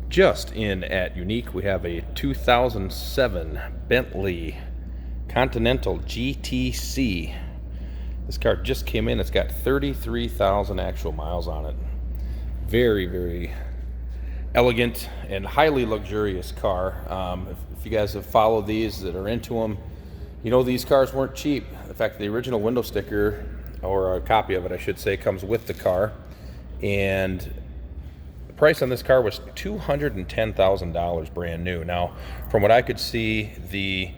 Just in at Unique, we have a 2007 Bentley Continental GTC. This car just came in. It's got 33,000 actual miles on it. Very, very elegant and highly luxurious car. If you guys have followed these that are into them, you know these cars weren't cheap. In fact, the original window sticker, or a copy of it I should say, comes with the car. And the price on this car was $210,000 brand new. Now, from what I could see, the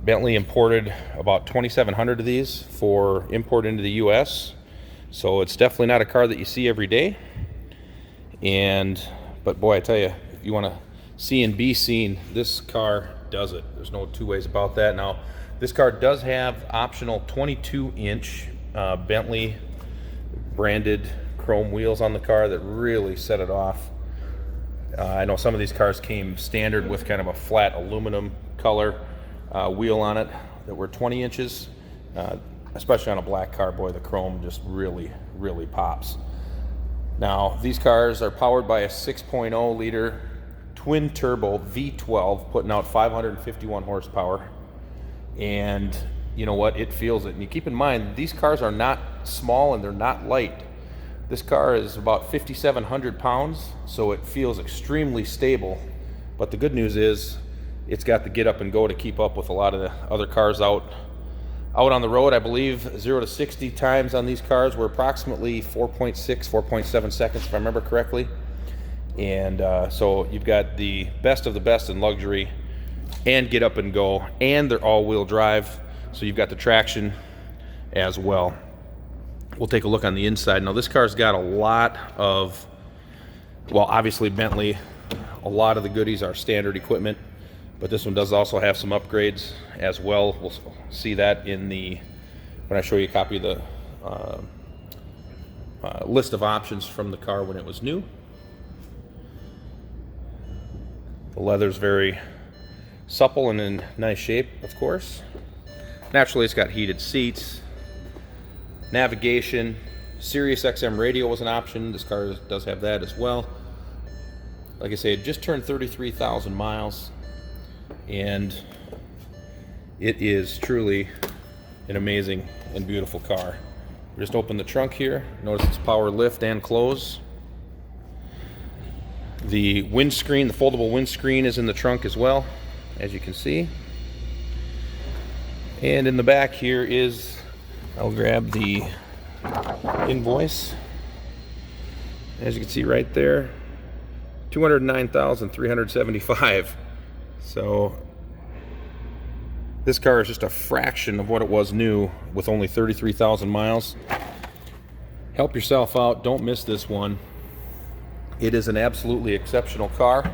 Bentley imported about 2,700 of these for import into the US. So it's definitely not a car that you see every day. But boy, I tell you, if you want to see and be seen, this car does it. There's no two ways about that. Now, this car does have optional 22-inch Bentley branded chrome wheels on the car that really set it off. I know some of these cars came standard with kind of a flat aluminum color wheel on it that were 20 inches. Especially on a black car, boy, the chrome just really, really pops. Now, these cars are powered by a 6.0 liter twin turbo V12, putting out 551 horsepower. And you know what? It feels it. And you keep in mind, these cars are not small and they're not light. This car is about 5,700 pounds, so it feels extremely stable. But the good news is it's got the get up and go to keep up with a lot of the other cars out on the road. I believe 0 to 60 times on these cars were approximately 4.6, 4.7 seconds, if I remember correctly. And so you've got the best of the best in luxury and get up and go, and they're all-wheel drive, so you've got the traction as well. We'll take a look on the inside. Now, this car's got a lot of, well, obviously Bentley, a lot of the goodies are standard equipment, but this one does also have some upgrades as well. We'll see that when I show you a copy of the list of options from the car when it was new. The leather's very supple and in nice shape, of course. Naturally, it's got heated seats, navigation, Sirius XM radio was an option. This car does have that as well. Like I say, it just turned 33,000 miles. And it is truly an amazing and beautiful car. Just open the trunk here. Notice it's power lift and close. The windscreen, the foldable windscreen, is in the trunk as well, as you can see. And in the back here is, I'll grab the invoice. As you can see right there, $209,375. So this car is just a fraction of what it was new with only 33,000 miles. Help yourself out. Don't miss this one. It is an absolutely exceptional car.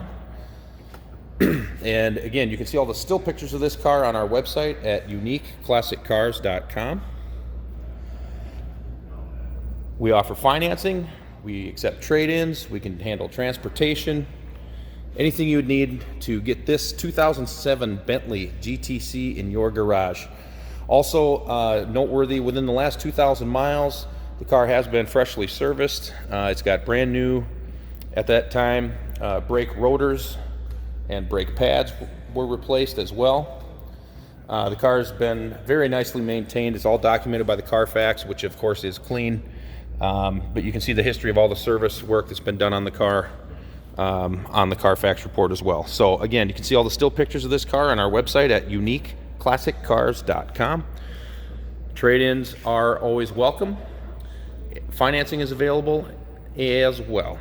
And again, you can see all the still pictures of this car on our website at uniqueclassiccars.com. We offer financing. We accept trade-ins. We can handle transportation. Anything you would need to get this 2007 Bentley GTC in your garage. Also, noteworthy, within the last 2,000 miles, the car has been freshly serviced. It's got brand new, at that time, brake rotors and brake pads were replaced as well. The car has been very nicely maintained. It's all documented by the Carfax, which of course is clean. But you can see the history of all the service work that's been done on the car on the Carfax report as well. So again, you can see all the still pictures of this car on our website at uniqueclassiccars.com. Trade-ins are always welcome. Financing is available as well.